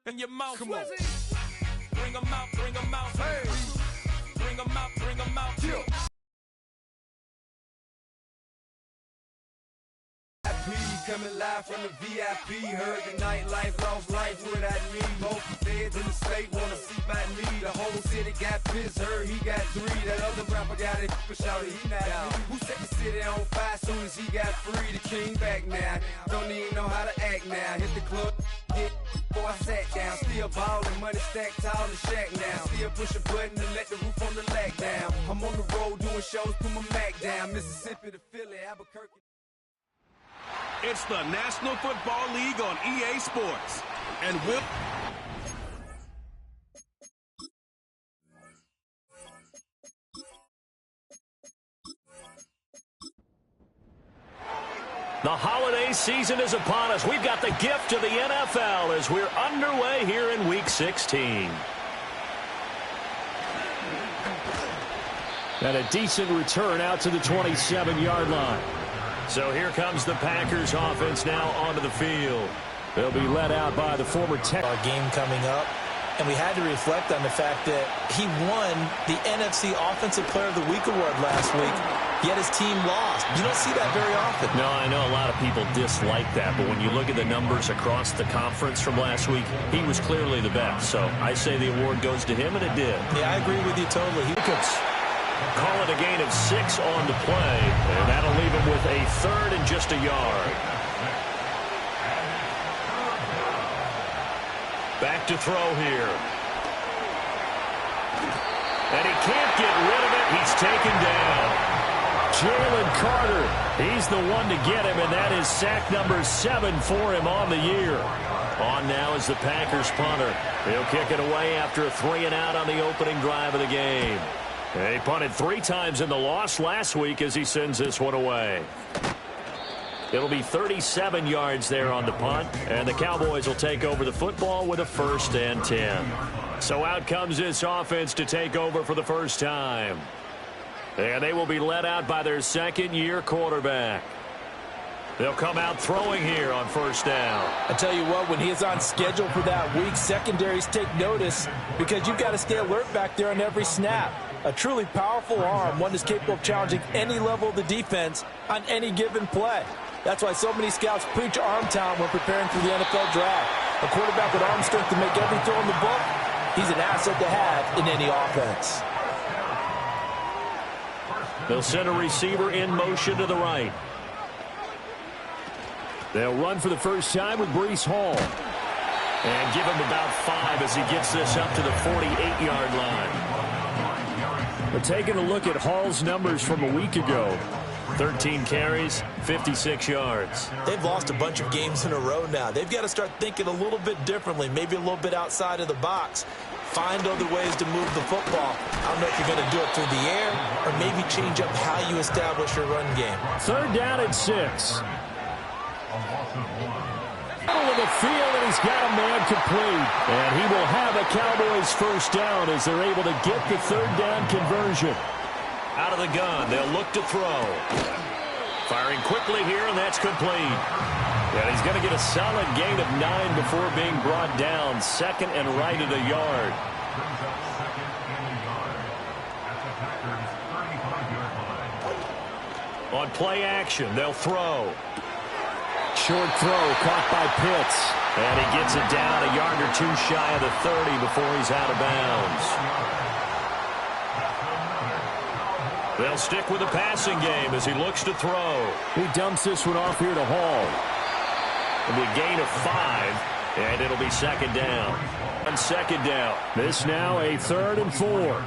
in your mouth. Come on. Bring 'em out, bring 'em out. Hey. Bring 'em out, bring 'em out. Yeah. Coming live from the VIP, heard the nightlife, lost life without me. Both feds in the state wanna see by me. The whole city got pissed, heard he got 3. That other rapper got it, but shouted he not out. Who set the city on fire soon as he got free? The king back now, don't even know how to act now. Hit the club, get before I sat down. Still ballin', money stacked tall and shack now. Still push a button and let the roof on the lack down. I'm on the road doing shows, put my Mac down. Mississippi to Philly, Albuquerque. It's the National Football League on EA Sports. And we'll... The holiday season is upon us. We've got the gift of the NFL as we're underway here in Week 16. And a decent return out to the 27-yard line. So here comes the Packers offense now onto the field. They'll be led out by the former Tech. Our game coming up, and we had to reflect on the fact that he won the NFC Offensive Player of the Week award last week, yet his team lost. You don't see that very often. No, I know a lot of people dislike that, but when you look at the numbers across the conference from last week, he was clearly the best. So I say the award goes to him, and it did. Yeah, I agree with you totally. He could call it a gain of 6 on the play, and that'll leave him with a third and just a yard. Back to throw here. And he can't get rid of it. He's taken down. Jalen Carter, he's the one to get him, and that is sack number 7 for him on the year. On now is the Packers punter. He'll kick it away after a 3-and-out on the opening drive of the game. He punted 3 times in the loss last week as he sends this one away. It'll be 37 yards there on the punt, and the Cowboys will take over the football with a 1st and 10. So out comes this offense to take over for the first time. And they will be led out by their second-year quarterback. They'll come out throwing here on 1st down. I tell you what, when he is on schedule for that week, secondaries take notice because you've got to stay alert back there on every snap. A truly powerful arm, one that's capable of challenging any level of the defense on any given play. That's why so many scouts preach arm talent when preparing for the NFL draft. A quarterback with arm strength to make every throw in the book, he's an asset to have in any offense. They'll send a receiver in motion to the right. They'll run for the first time with Breece Hall. And give him about 5 as he gets this up to the 48-yard line. We're taking a look at Hall's numbers from a week ago. 13 carries, 56 yards. They've lost a bunch of games in a row now. They've got to start thinking a little bit differently, maybe a little bit outside of the box. Find other ways to move the football. I don't know if you're going to do it through the air or maybe change up how you establish your run game. 3rd down and 6. Middle of the field, and he's got a man complete. And he will have a Cowboys 1st down as they're able to get the 3rd down conversion. Out of the gun, they'll look to throw. Firing quickly here, and that's complete. And he's going to get a solid gain of 9 before being brought down. 2nd and right at a yard. On play action, they'll throw. Short throw caught by Pitts. And he gets it down a yard or 2 shy of the 30 before he's out of bounds. They'll stick with the passing game as he looks to throw. He dumps this one off here to Hall. It'll be a gain of 5, and it'll be 2nd down. On 2nd down. This now a 3rd and 4.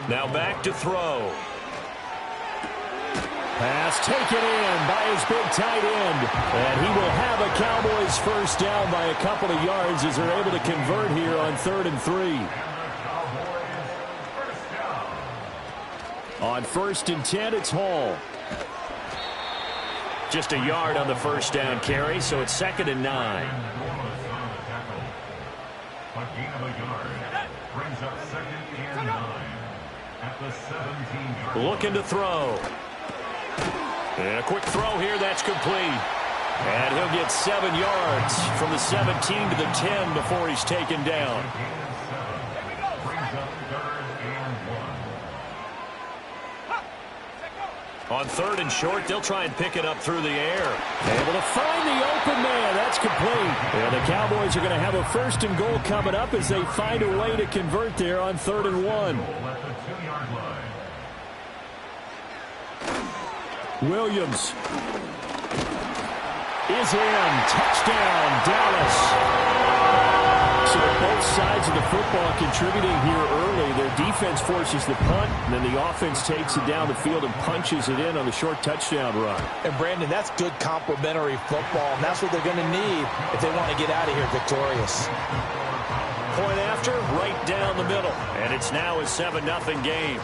Now back to throw. Pass taken in by his big tight end. And he will have a Cowboys 1st down by a couple of yards as they're able to convert here on 3rd and 3. On 1st and 10, it's Hall. Just a yard on the 1st down carry, so it's 2nd and 9. Looking to throw. And a quick throw here, that's complete. And he'll get 7 yards from the 17 to the 10 before he's taken down. On 3rd and short, they'll try and pick it up through the air. Able to find the open man. That's complete. And the Cowboys are going to have a 1st and goal coming up as they find a way to convert there on 3rd and 1. Williams is in. Touchdown, Dallas. So both sides of the football contributing here early. Their defense forces the punt, and then the offense takes it down the field and punches it in on the short touchdown run. And, Brandon, that's good complementary football, and that's what they're going to need if they want to get out of here victorious. Point after, right down the middle. And it's now a 7-0 game.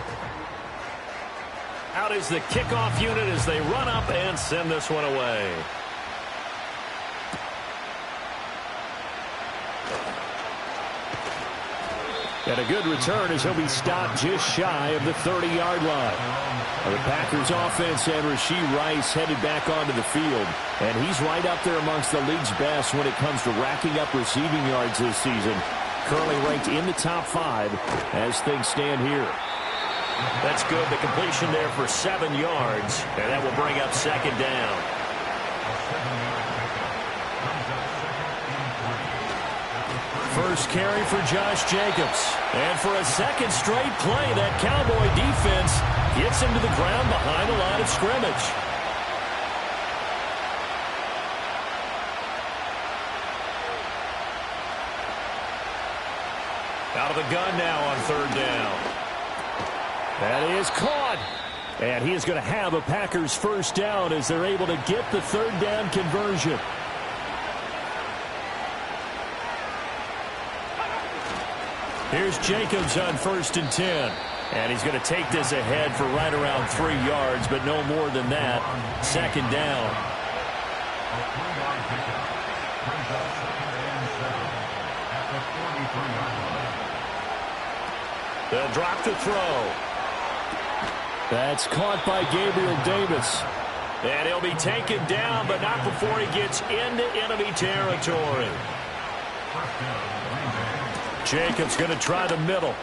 Out is the kickoff unit as they run up and send this one away. And a good return as he'll be stopped just shy of the 30-yard line. The Packers offense and Rashee Rice headed back onto the field. And he's right up there amongst the league's best when it comes to racking up receiving yards this season. Currently ranked in the top 5 as things stand here. That's good. The completion there for 7 yards. And that will bring up 2nd down. First carry for Josh Jacobs. And for a 2nd straight play, that Cowboy defense gets him to the ground behind the line of scrimmage. Out of the gun now on 3rd down. That is caught. And he is going to have a Packers 1st down as they're able to get the 3rd down conversion. Here's Jacobs on 1st and 10. And he's going to take this ahead for right around 3 yards, but no more than that. 2nd down. They'll drop the throw. That's caught by Gabriel Davis. And he'll be taken down, but not before he gets into enemy territory. Jacobs going to try the middle.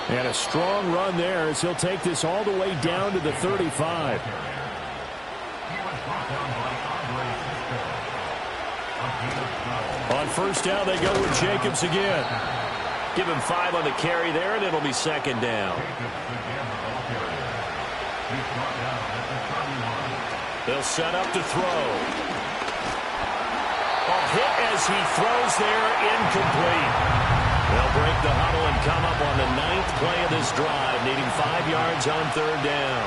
And a strong run there as he'll take this all the way down to the 35. On 1st down, they go with Jacobs again. Give him 5 on the carry there, and it'll be 2nd down. They'll set up to throw. Hit as he throws there, incomplete. They'll break the huddle and come up on the 9th play of this drive, needing 5 yards on 3rd down.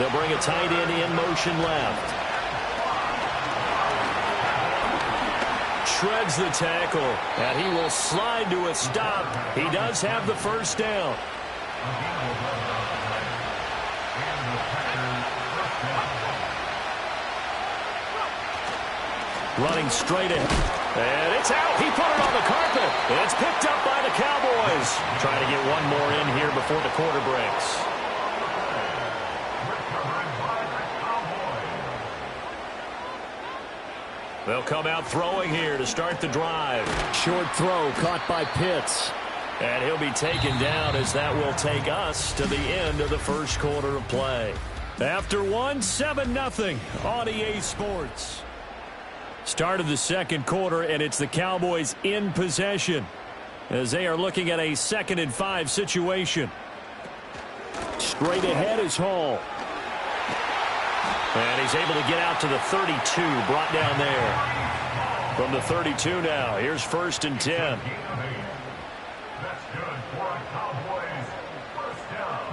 They'll bring a tight end in motion left. Shreds the tackle, and he will slide to a stop. He does have the 1st down. Running straight ahead. And it's out. He put it on the carpet. It's picked up by the Cowboys. Trying to get one more in here before the quarter breaks. They'll come out throwing here to start the drive. Short throw caught by Pitts. And he'll be taken down as that will take us to the end of the 1st quarter of play. After 7-0 on EA Sports. Start of the 2nd quarter, and it's the Cowboys in possession as they are looking at a 2nd and 5 situation. Straight ahead is Hall. And he's able to get out to the 32, brought down there. From the 32 now, here's 1st and 10. That's good for a Cowboys 1st down.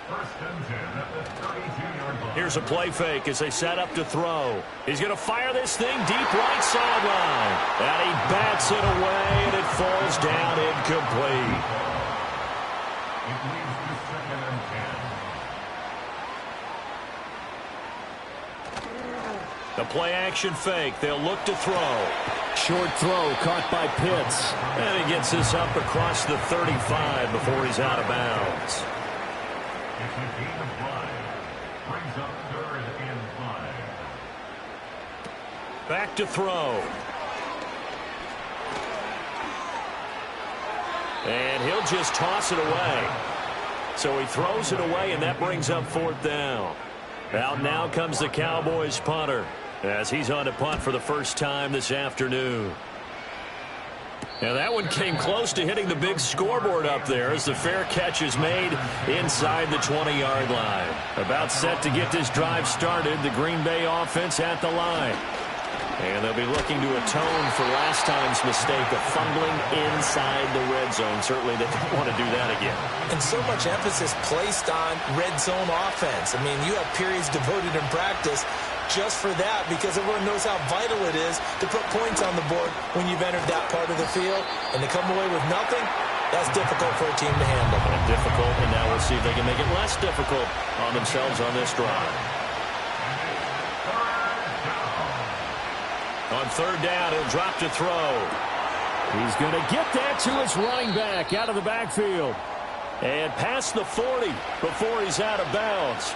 1st and 10 at the 32-yard line. Here's a play fake as they set up to throw. He's going to fire this thing deep right sideline. And he bats it away, and it falls down incomplete. It leads to 2nd and 10. The play action fake. They'll look to throw. Short throw caught by Pitts. And he gets this up across the 35 before he's out of bounds. It's a gain of 5. Brings up 3rd and 5. Back to throw. And he'll just toss it away. So he throws it away, and that brings up 4th down. Out now comes the Cowboys punter as he's on to punt for the first time this afternoon. Now that one came close to hitting the big scoreboard up there as the fair catch is made inside the 20-yard line. About set to get this drive started, the Green Bay offense at the line. And they'll be looking to atone for last time's mistake of fumbling inside the red zone. Certainly they don't want to do that again. And so much emphasis placed on red zone offense. I mean, you have periods devoted in practice just for that because everyone knows how vital it is to put points on the board when you've entered that part of the field. And to come away with nothing, that's difficult for a team to handle. And difficult, and now we'll see if they can make it less difficult on themselves on this drive. On 3rd down, he'll drop to throw. He's going to get that to his running back out of the backfield. And past the 40 before he's out of bounds.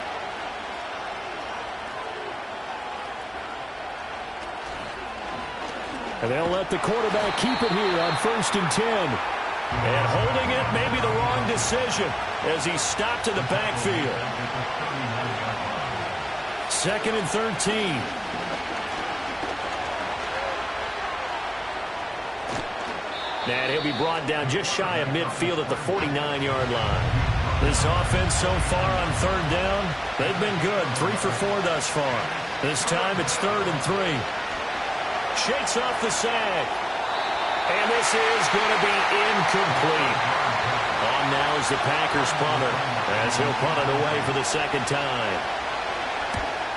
And they'll let the quarterback keep it here on 1st and 10. And holding it may be the wrong decision as he stopped in the backfield. 2nd and 13. And he'll be brought down just shy of midfield at the 49-yard line. This offense so far on 3rd down, they've been good. 3 for 4 thus far. This time it's 3rd and 3. Shakes off the sag. And this is going to be incomplete. On now is the Packers punter as he'll punt it away for the 2nd time.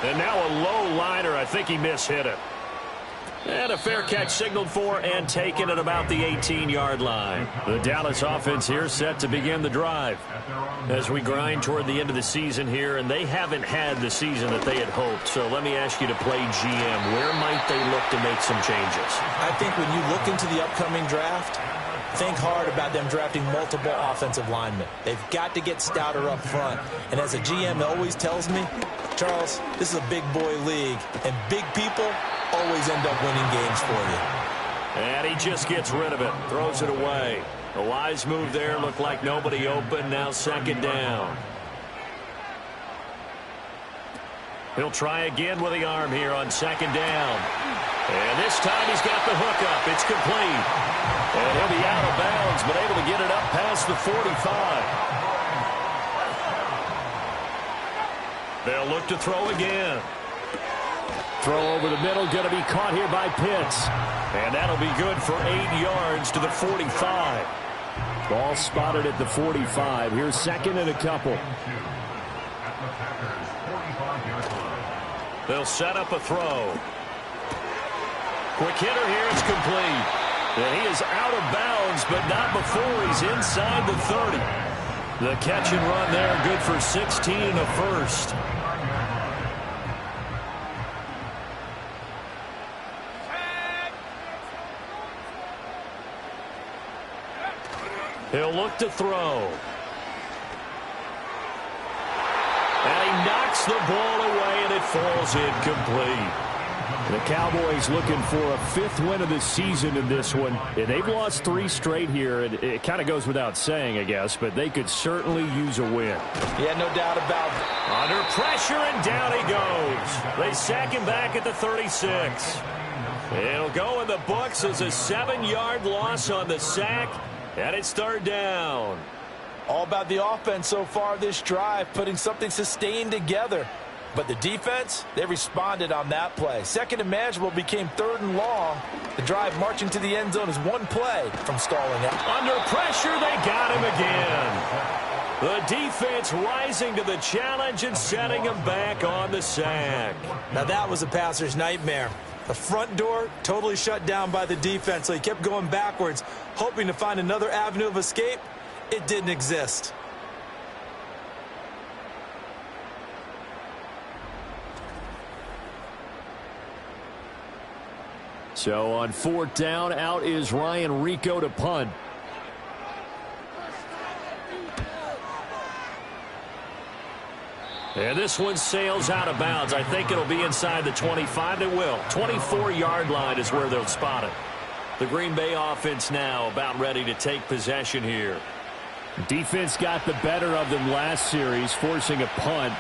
And now a low liner. I think he mishit it. And a fair catch signaled for and taken at about the 18-yard line. The Dallas offense here set to begin the drive as we grind toward the end of the season here, and they haven't had the season that they had hoped. So let me ask you to play GM. Where might they look to make some changes? I think when you look into the upcoming draft, think hard about them drafting multiple offensive linemen. They've got to get stouter up front. And as a GM always tells me, Charles, this is a big boy league, and big people always end up winning games for you. And he just gets rid of it, throws it away. A wise move there, looked like nobody open, now 2nd down. He'll try again with the arm here on 2nd down. And this time he's got the hook up, it's complete. And he'll be out of bounds, but able to get it up past the 45. They'll look to throw again. Throw over the middle, going to be caught here by Pitts. And that'll be good for 8 yards to the 45. Ball spotted at the 45. Here's 2nd and a couple. They'll set up a throw. Quick hitter here, it's complete. And he is out of bounds, but not before he's inside the 30. The catch and run there, good for 16 and a first. He'll look to throw. And he knocks the ball away, and it falls incomplete. The Cowboys looking for a 5th win of the season in this one. And they've lost 3 straight here. It kind of goes without saying, I guess, but they could certainly use a win. Yeah, no doubt about it. Under pressure, and down he goes. They sack him back at the 36. It'll go in the books as a 7-yard loss on the sack. And it's 3rd down. All about the offense so far this drive, putting something sustained together. But the defense, they responded on that play. 2nd and manageable became 3rd and long. The drive marching to the end zone is 1 play from stalling out. Under pressure, they got him again. The defense rising to the challenge and setting him back on the sack. Now that was a passer's nightmare. The front door totally shut down by the defense, so he kept going backwards, hoping to find another avenue of escape. It didn't exist. So on 4th down, out is Ryan Rico to punt. And this one sails out of bounds. I think it'll be inside the 25. It will. 24-yard line is where they'll spot it. The Green Bay offense now about ready to take possession here. Defense got the better of them last series, forcing a punt.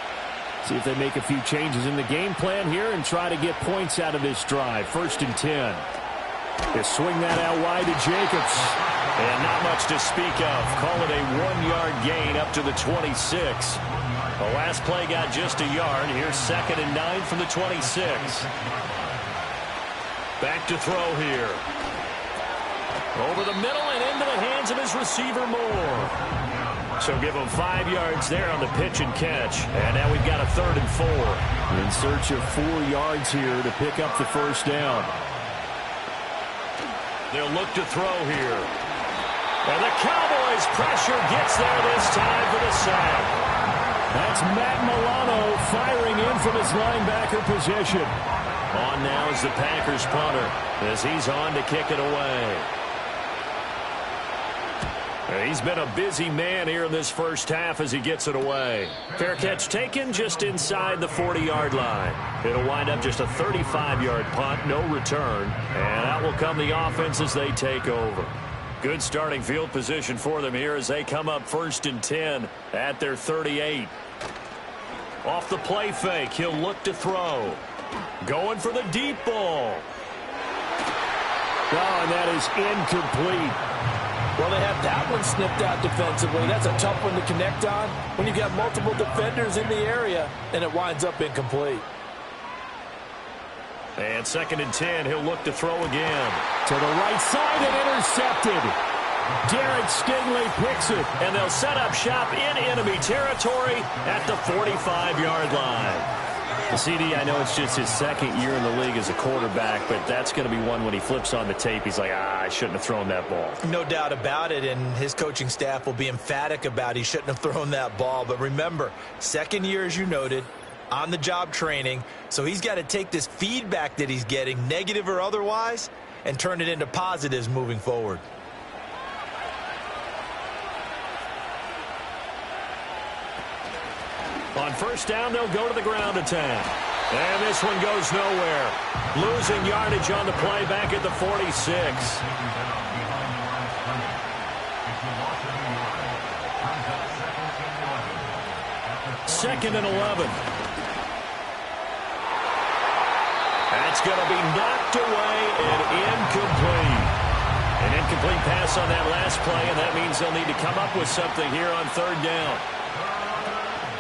See if they make a few changes in the game plan here and try to get points out of this drive. 1st and 10. They swing that out wide to Jacobs. And not much to speak of. Call it a 1-yard gain up to the 26. The last play got just a yard. Here's 2nd and 9 from the 26. Back to throw here. Over the middle and into the hands of his receiver Moore. So give him 5 yards there on the pitch and catch. And now we've got a 3rd and 4. In search of 4 yards here to pick up the first down. They'll look to throw here. And the Cowboys' pressure gets there this time for the sack. That's Matt Milano firing in from his linebacker position. On now is the Packers punter as he's on to kick it away. He's been a busy man here in this first half as he gets it away. Fair catch taken just inside the 40-yard line. It'll wind up just a 35-yard punt, no return. And out will come the offense as they take over. Good starting field position for them here as they come up 1st and 10 at their 38. Off the play fake, he'll look to throw. Going for the deep ball. Oh, and that is incomplete. Well, they have that one snipped out defensively. That's a tough one to connect on when you've got multiple defenders in the area, and it winds up incomplete. And 2nd and 10, he'll look to throw again. To the right side and intercepted. Derek Stingley picks it. And they'll set up shop in enemy territory at the 45-yard line. CD, I know it's just his 2nd year in the league as a quarterback, but that's going to be one when he flips on the tape, he's like, I shouldn't have thrown that ball. No doubt about it, and his coaching staff will be emphatic about he shouldn't have thrown that ball. But remember, 2nd year, as you noted, on-the-job training, so he's got to take this feedback that he's getting, negative or otherwise, and turn it into positives moving forward. On 1st down, they'll go to the ground attack. And this one goes nowhere. Losing yardage on the play back at the 46. 2nd and 11. That's going to be knocked away and incomplete. An incomplete pass on that last play, and that means they'll need to come up with something here on 3rd down.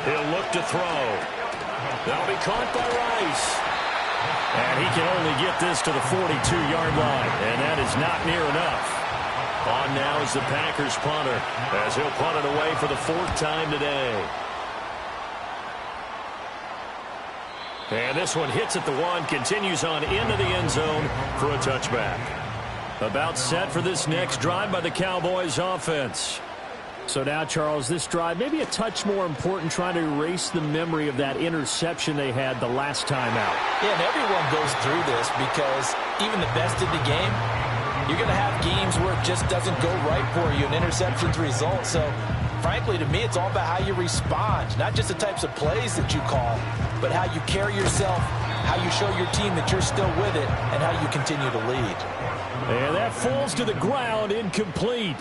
He'll look to throw. That'll be caught by Rice. And he can only get this to the 42-yard line, and that is not near enough. On now is the Packers punter as he'll punt it away for the 4th time today. And this one hits at the 1, continues on into the end zone for a touchback. About set for this next drive by the Cowboys offense. So now, Charles, this drive maybe a touch more important, trying to erase the memory of that interception they had the last time out. Yeah, and everyone goes through this because even the best in the game, you're going to have games where it just doesn't go right for you, and interceptions result. So, frankly, to me, it's all about how you respond, not just the types of plays that you call, but how you carry yourself, how you show your team that you're still with it, and how you continue to lead. And that falls to the ground, incomplete.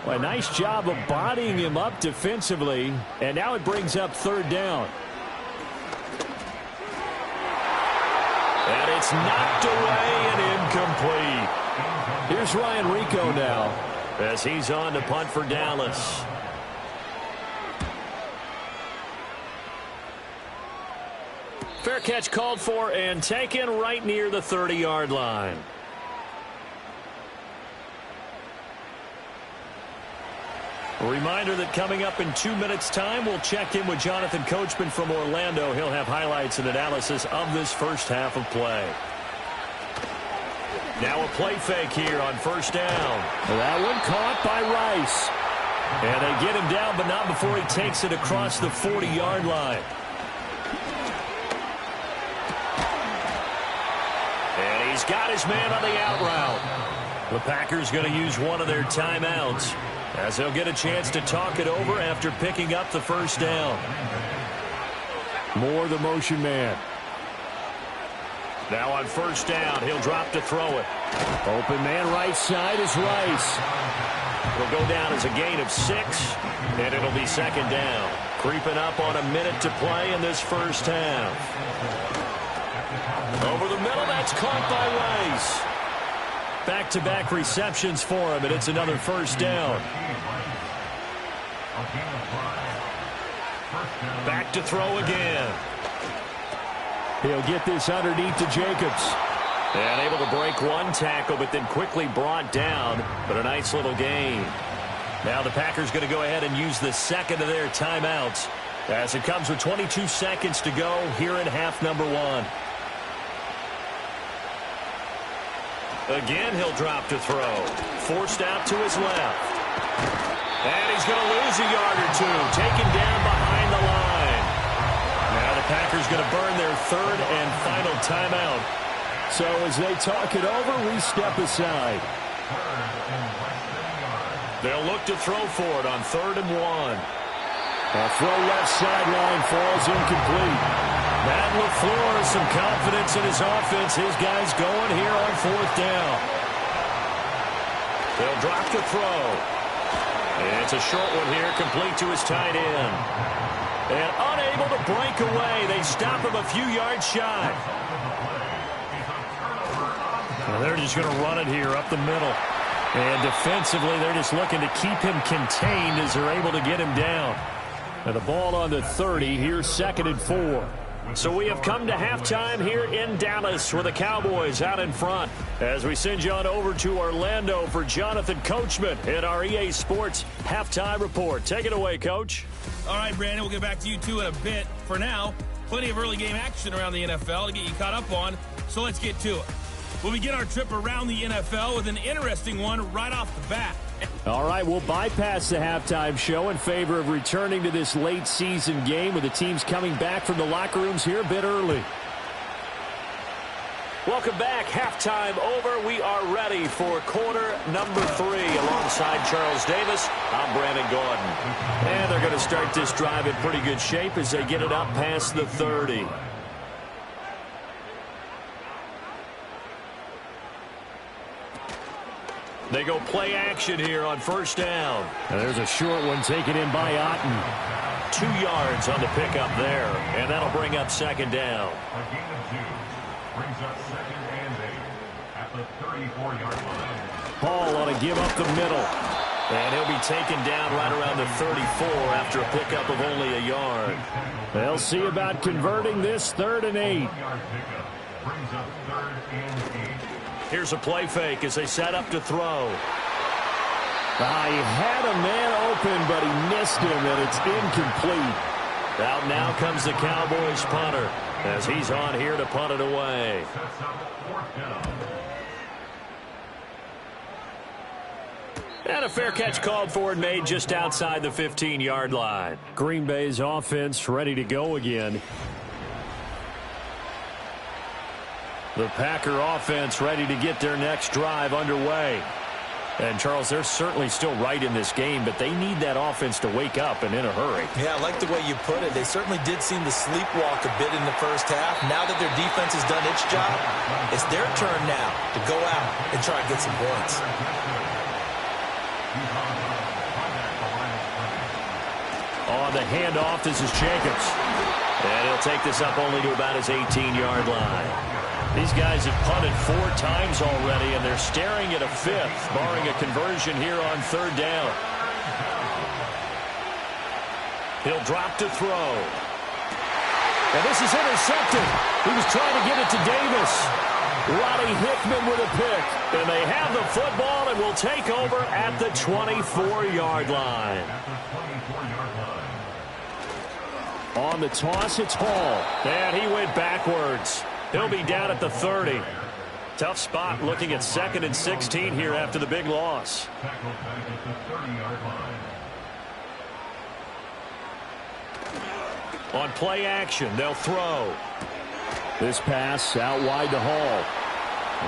Well, a nice job of bodying him up defensively, and now it brings up 3rd down. And it's knocked away and incomplete. Here's Ryan Rico now as he's on to punt for Dallas. Fair catch called for and taken right near the 30-yard line. A reminder that coming up in 2 minutes' time, we'll check in with Jonathan Coachman from Orlando. He'll have highlights and analysis of this first half of play. Now a play fake here on 1st down. That one caught by Rice. And they get him down, but not before he takes it across the 40-yard line. And he's got his man on the out route. The Packers going to use one of their timeouts as they'll get a chance to talk it over after picking up the 1st down. Moore, the motion man. Now on first down, he'll drop to throw it. Open man right side is Rice. It'll go down as a gain of 6, and it'll be second down. Creeping up on a minute to play in this first half. Over the middle, that's caught by Rice. Back-to-back receptions for him, and it's another first down. Back to throw again. He'll get this underneath to Jacobs. And able to break one tackle, but then quickly brought down. But a nice little gain. Now the Packers going to go ahead and use the second of their timeouts as it comes with 22 seconds to go here in half number 1. Again, he'll drop to throw. Forced out to his left. And he's going to lose a yard or two. Taken down behind the line. Now the Packers going to burn their third and final timeout. So as they talk it over, we step aside. They'll look to throw for it on 3rd and 1. A throw left sideline falls incomplete. Matt LaFleur has some confidence in his offense. His guys going here on 4th down. They'll drop to throw. And it's a short one here, complete to his tight end. And unable to break away. They stop him a few yards shy. Well, they're just going to run it here up the middle. And defensively, they're just looking to keep him contained as they're able to get him down. And the ball on the 30, here's 2nd and 4. So we have come to halftime here in Dallas with the Cowboys out in front. As we send you on over to Orlando for Jonathan Coachman in our EA Sports Halftime Report. Take it away, Coach. All right, Brandon, we'll get back to you two in a bit. For now, plenty of early game action around the NFL to get you caught up on, so let's get to it. We'll begin our trip around the NFL with an interesting one right off the bat. All right, we'll bypass the halftime show in favor of returning to this late season game with the teams coming back from the locker rooms here a bit early. Welcome back. Halftime over. We are ready for quarter number 3 alongside Charles Davis. I'm Brandon Gordon. And they're going to start this drive in pretty good shape as they get it up past the 30. They go play action here on first down. And there's a short one taken in by Otten. 2 yards on the pickup there. And that'll bring up second down. A gain of 2 brings up 2nd and 8 at the 34-yard line. Paul on a give up the middle. And he'll be taken down right around the 34 after a pickup of only a yard. They'll see about converting this 3rd and 8. 1-yard pickup brings up 3rd and 8. Here's a play fake as they set up to throw. He had a man open, but he missed him, and it's incomplete. Out now comes the Cowboys punter as he's on here to punt it away. Sets up 4th down. And a fair catch called for and made just outside the 15-yard line. Green Bay's offense ready to go again. The Packer offense ready to get their next drive underway. And, Charles, they're certainly still right in this game, but they need that offense to wake up and in a hurry. Yeah, I like the way you put it. They certainly did seem to sleepwalk a bit in the first half. Now that their defense has done its job, it's their turn now to go out and try and get some points. On the handoff, this is Jacobs. And he'll take this up only to about his 18-yard line. These guys have punted 4 times already, and they're staring at a 5th, barring a conversion here on 3rd down. He'll drop to throw. And this is intercepted. He was trying to get it to Davis. Roddy Hickman with a pick. And they have the football and will take over at the 24-yard line. On the toss, it's Hall. And he went backwards. He'll be down at the 30. Tough spot looking at 2nd and 16 here after the big loss. Tackled back at the 30-yard line. On play action, they'll throw. This pass out wide to Hall.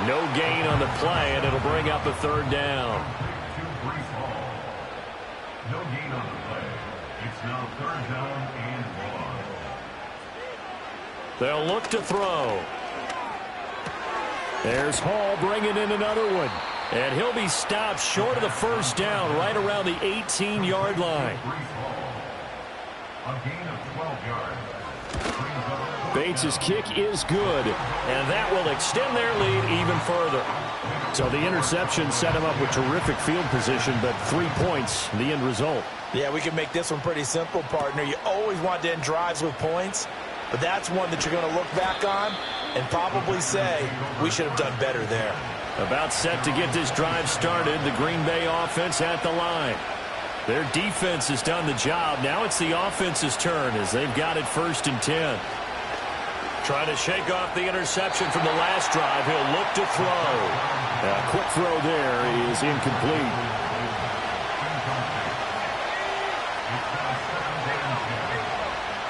No gain on the play, and it'll bring up a 3rd down. To Breece Hall. No gain on the play. It's now 3rd down and long. They'll look to throw. There's Hall bringing in another one. And he'll be stopped short of the first down right around the 18-yard line. A gain of 12 yards. Bates' kick is good, and that will extend their lead even further. So the interception set him up with terrific field position, but 3 points, the end result. Yeah, we can make this one pretty simple, partner. You always want to end drives with points, but that's one that you're going to look back on and probably say, we should have done better there. About set to get this drive started, the Green Bay offense at the line. Their defense has done the job. Now it's the offense's turn as they've got it 1st and 10. Trying to shake off the interception from the last drive. He'll look to throw. A quick throw there is incomplete.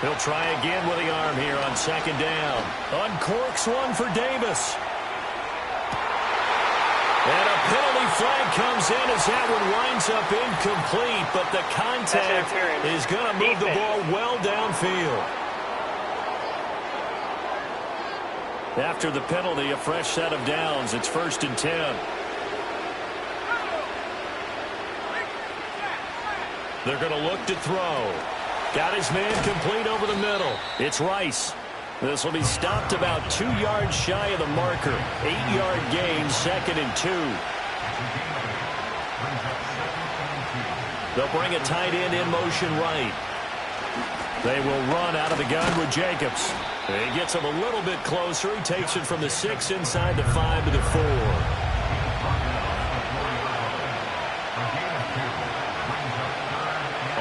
He'll try again with the arm here on 2nd down. Uncorks one for Davis. And a penalty flag comes in as that one winds up incomplete, but the contact is going to move the ball well downfield. After the penalty, a fresh set of downs. It's 1st and 10. They're going to look to throw. Got his man complete over the middle. It's Rice. This will be stopped about 2 yards shy of the marker. 8-yard gain, 2nd and 2. They'll bring a tight end in motion right. They will run out of the gun with Jacobs. He gets him a little bit closer. He takes it from the 6 inside the 5 to the 4.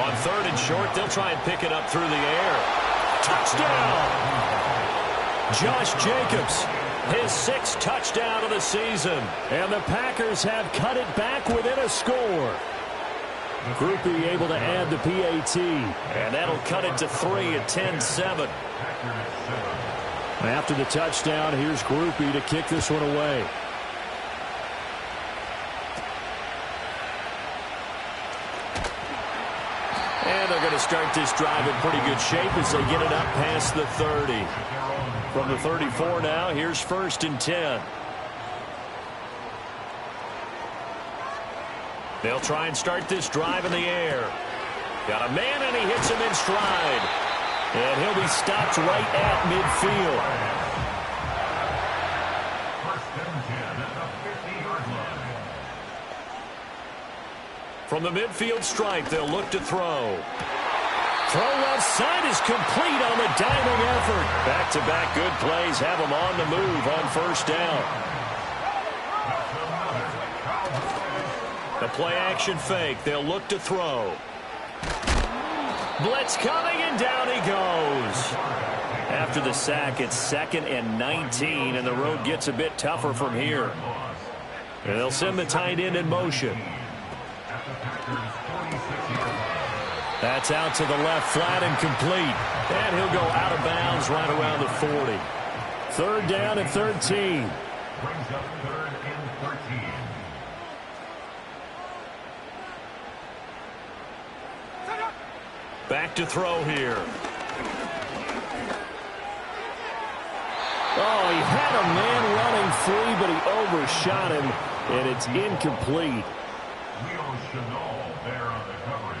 On 3rd and short, they'll try and pick it up through the air. Touchdown! Josh Jacobs, his 6th touchdown of the season. And the Packers have cut it back within a score. Groupie able to add the PAT. And that'll cut it to 3 at 10-7. After the touchdown, here's Groupie to kick this one away. And they're going to start this drive in pretty good shape as they get it up past the 30. From the 34 now, here's 1st and 10. They'll try and start this drive in the air. Got a man, and he hits him in stride. And he'll be stopped right at midfield. 1st and 10 at the 50-yard line. From the midfield stripe, they'll look to throw. Throw left side is complete on the diving effort. Back-to-back good plays have them on the move on 1st down. The play-action fake. They'll look to throw. Blitz coming, and down he goes. After the sack, it's 2nd and 19, and the road gets a bit tougher from here. And they'll send the tight end in motion. That's out to the left, flat and complete. And he'll go out of bounds right around the 40. 3rd down and 13. Brings up 3rd and 13. Back to throw here. Oh, he had a man running free, but he overshot him, and it's incomplete. Leo Chenal there on the coverage.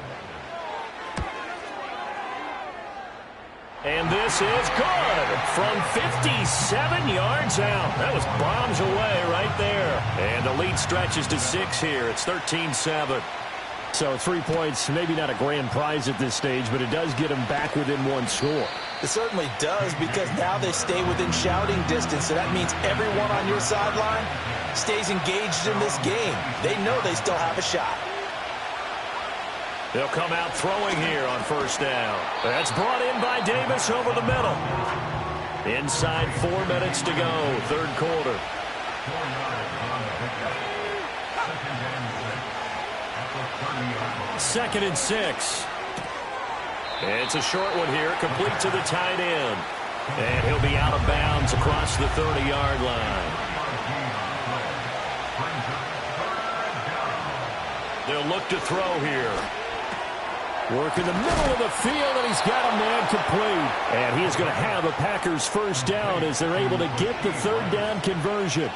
And this is good from 57 yards out. That was bombs away right there. And the lead stretches to 6 here. It's 13-7. So 3 points, maybe not a grand prize at this stage, but it does get them back within 1 score. It certainly does, because now they stay within shouting distance, so that means everyone on your sideline stays engaged in this game. They know they still have a shot. They'll come out throwing here on 1st down. That's brought in by Davis over the middle. Inside 4 minutes to go, 3rd quarter. 4 yards on the pickup. 2nd and 6. It's a short one here, complete to the tight end. And he'll be out of bounds across the 30-yard line. They'll look to throw here. Working the middle of the field, and he's got a man complete. And he is going to have a Packers first down as they're able to get the third down conversion.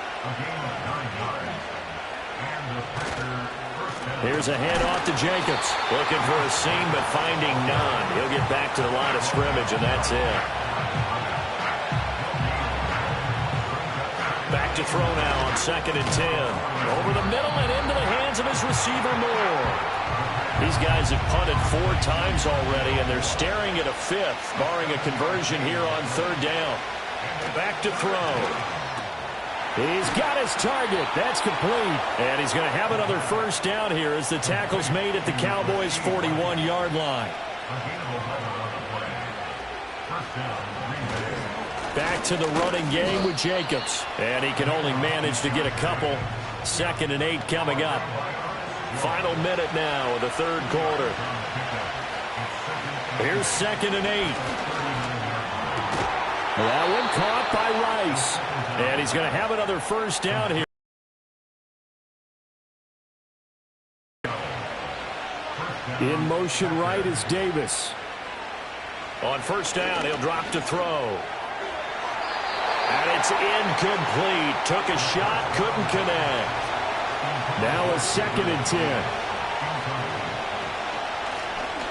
Here's a handoff to Jacobs. Looking for a seam, but finding none. He'll get back to the line of scrimmage, and that's it. Back to throw now on 2nd and 10. Over the middle and into the hands of his receiver, Moore. These guys have punted 4 times already, and they're staring at a 5th, barring a conversion here on 3rd down. Back to throw. He's got his target. That's complete. And he's going to have another first down here as the tackle's made at the Cowboys' 41-yard line. Back to the running game with Jacobs. And he can only manage to get a couple. 2nd and 8 coming up. Final minute now of the 3rd quarter. Here's 2nd and 8. That one caught by Rice. And he's going to have another first down here. In motion right is Davis. On 1st down, he'll drop to throw. And it's incomplete. Took a shot, couldn't connect. Now a 2nd and 10.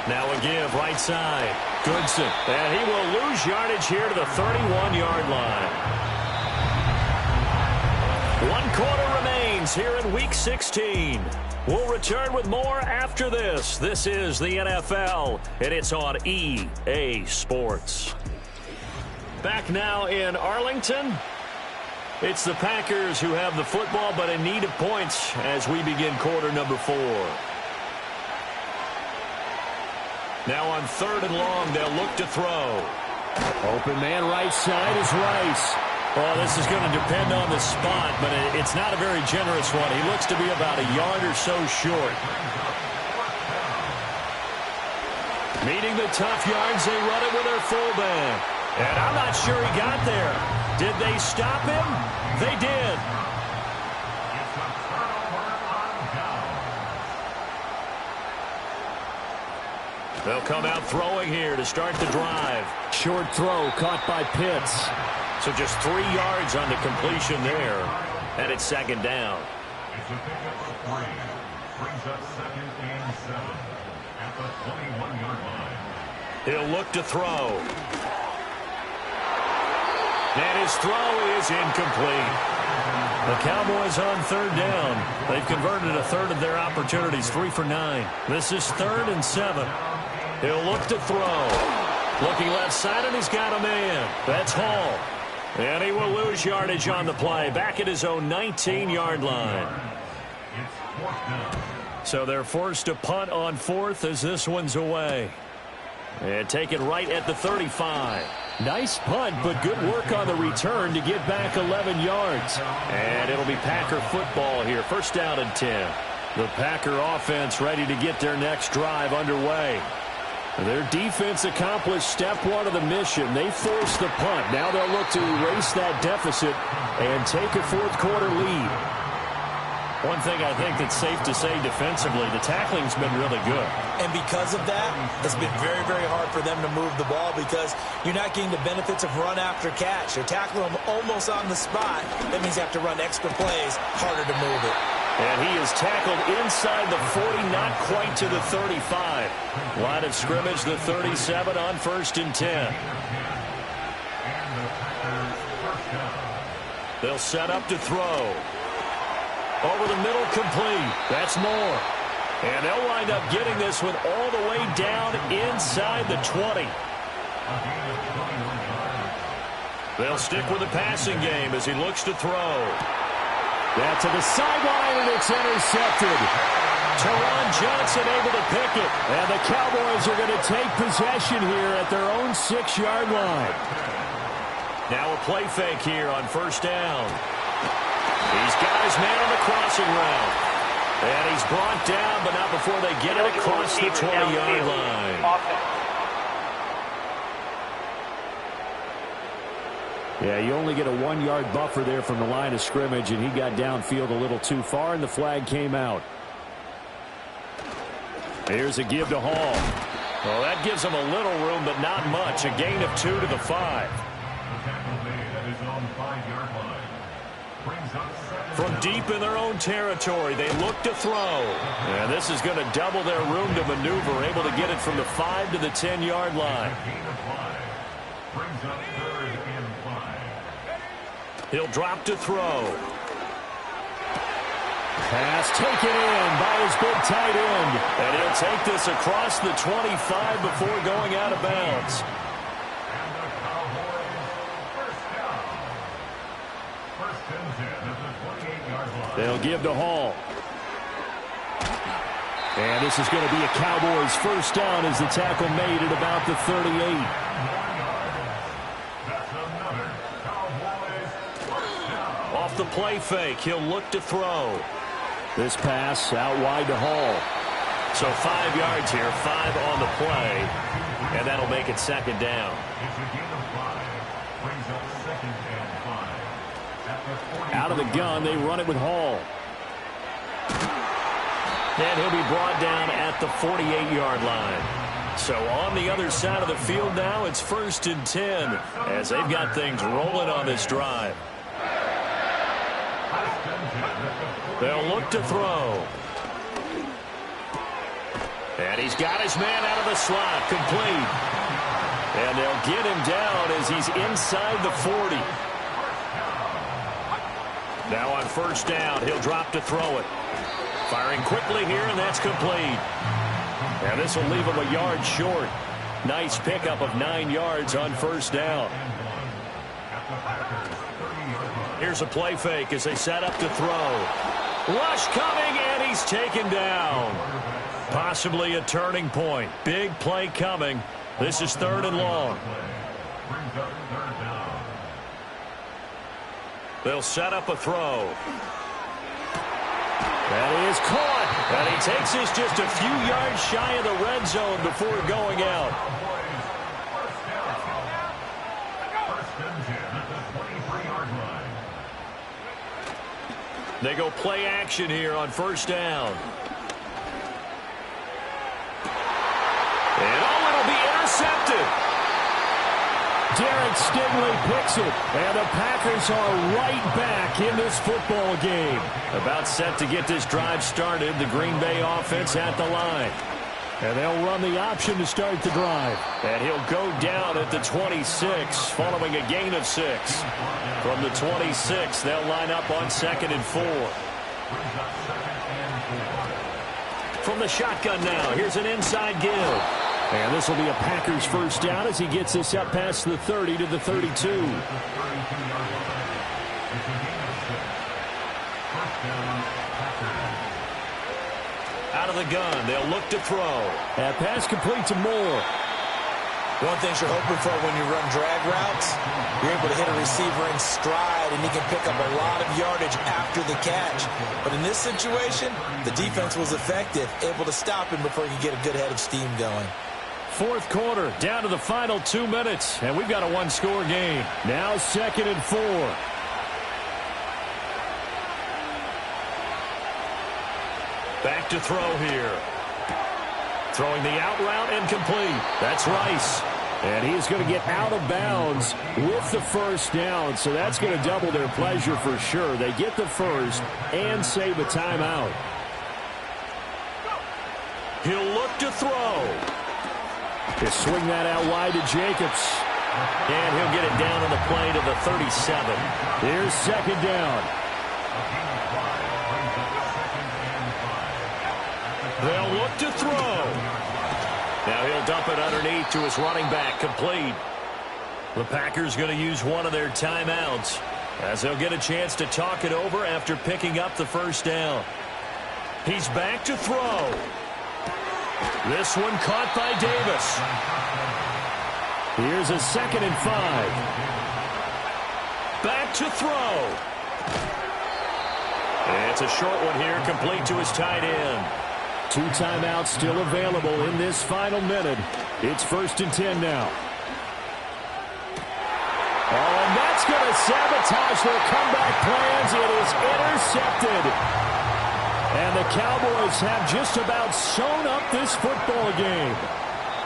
Now a give right side. Goodson. And he will lose yardage here to the 31-yard line. 1 quarter remains here in Week 16. We'll return with more after this. This is the NFL, and it's on EA Sports. Back now in Arlington. It's the Packers who have the football, but in need of points as we begin quarter number 4. Now on 3rd and long, they'll look to throw. Open man right side is Rice. Well, this is going to depend on the spot, but it's not a very generous one. He looks to be about a yard or so short. Meeting the tough yards, they run it with their fullback. And I'm not sure he got there. Did they stop him? They did. They'll come out throwing here to start the drive. Short throw caught by Pitts. So just 3 yards on the completion there. And it's 2nd down. It's a pickup of 3. Brings up 2nd and 7 at the 21-yard line. He'll look to throw. And his throw is incomplete. The Cowboys on 3rd down. They've converted a 1/3 of their opportunities, 3 for 9. This is 3rd and 7. He'll look to throw. Looking left side, and he's got a man. That's Hall. And he will lose yardage on the play, back at his own 19-yard line. So they're forced to punt on 4th as this one's away. And take it right at the 35. Nice punt, but good work on the return to get back 11 yards. And it'll be Packer football here. 1st down and 10. The Packer offense ready to get their next drive underway. Their defense accomplished step 1 of the mission. They forced the punt. Now they'll look to erase that deficit and take a 4th quarter lead. One thing I think that's safe to say defensively, the tackling's been really good. And because of that, it's been very, very hard for them to move the ball because you're not getting the benefits of run after catch. You're tackling them almost on the spot. That means you have to run extra plays, harder to move it. And he is tackled inside the 40, not quite to the 35. Line of scrimmage, the 37 on 1st and 10. They'll set up to throw. Over the middle, complete. That's Moore. And they'll wind up getting this one all the way down inside the 20. They'll stick with the passing game as he looks to throw. That to the sideline, and it's intercepted. Teron Johnson able to pick it. And the Cowboys are going to take possession here at their own 6-yard line. Now a play fake here on 1st down. He's got his man on the crossing route. And he's brought down, but not before they get it across the 20-yard line. Yeah, you only get a 1-yard buffer there from the line of scrimmage, and he got downfield a little too far, and the flag came out. Here's a give to Hall. Well, that gives them a little room, but not much. A gain of 2 to the 5. The tackle made at his own 5-yard line. Brings up second From down. deep in their own territory, they look to throw. And this is going to double their room to maneuver, able to get it from the 5 to the 10-yard line. Gain of 5. Brings up 3rd and 5. He'll drop to throw. Pass taken in by his big tight end. And he'll take this across the 25 before going out of bounds. And the Cowboys first down. First and 10 at the 28-yard line. They'll give to Hall. And this is going to be a Cowboys first down as the tackle made at about the 38. That's another Cowboys first down. Off the play fake, he'll look to throw. This pass out wide to Hall. So 5 yards here, 5 on the play, and that'll make it second down. It's a gain of 5. Brings up 2nd and 5. At the 40. Out of the gun, they run it with Hall. And he'll be brought down at the 48-yard line. So on the other side of the field now, it's 1st and 10 as they've got things rolling on this drive. They'll look to throw. And he's got his man out of the slot, complete. And they'll get him down as he's inside the 40. Now on first down, he'll drop to throw it. Firing quickly here, and that's complete. And this will leave him a yard short. Nice pickup of 9 yards on first down. Here's a play fake as they set up to throw. Rush coming, and he's taken down. Possibly a turning point. Big play coming. This is 3rd and long. They'll set up a throw. That is caught. And he takes this just a few yards shy of the red zone before going out. They go play action here on first down. And oh, it'll be intercepted. Derek Stingley picks it, and the Packers are right back in this football game. About set to get this drive started, the Green Bay offense at the line. And they'll run the option to start the drive. And he'll go down at the 26, following a gain of 6. From the 26, they'll line up on 2nd and 4. From the shotgun now, here's an inside give. And this will be a Packers first down as he gets this up past the 30 to the 32. Out of the gun, they'll look to throw. That pass complete to Moore. One thing you're hoping for when you run drag routes, you're able to hit a receiver in stride, and he can pick up a lot of yardage after the catch. But in this situation, the defense was effective, able to stop him before he could get a good head of steam going. 4th quarter, down to the final 2 minutes, and we've got a 1-score game. Now 2nd and 4. Back to throw here. Throwing the out route incomplete. That's Rice. And he's going to get out of bounds with the first down, so that's going to double their pleasure for sure. They get the first and save a timeout. He'll look to throw. He'll swing that out wide to Jacobs. And he'll get it down on the play to the 37. Here's 2nd down. They'll look to throw. Now he'll dump it underneath to his running back, complete. The Packers going to use one of their timeouts as they'll get a chance to talk it over after picking up the first down. He's back to throw. This one caught by Davis. Here's a 2nd and 5. Back to throw. And it's a short one here, complete to his tight end. 2 timeouts still available in this final minute. It's 1st and 10 now. Oh, and that's going to sabotage their comeback plans. It is intercepted. And the Cowboys have just about sewn up this football game.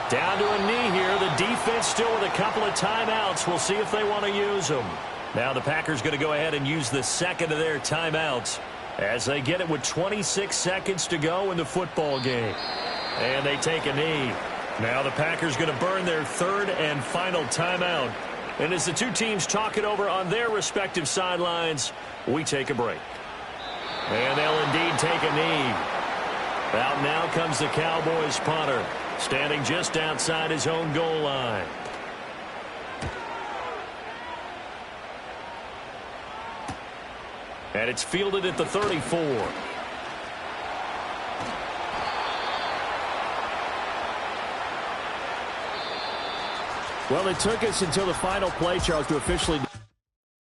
Down to a knee here. The defense still with a couple of timeouts. We'll see if they want to use them. Now the Packers going to go ahead and use the second of their timeouts as they get it with 26 seconds to go in the football game. And they take a knee. Now the Packers going to burn their third and final timeout. And as the two teams talk it over on their respective sidelines, we take a break. And they'll indeed take a knee. Out now comes the Cowboys punter, standing just outside his own goal line. And it's fielded at the 34. Well, it took us until the final play, Charles, to officially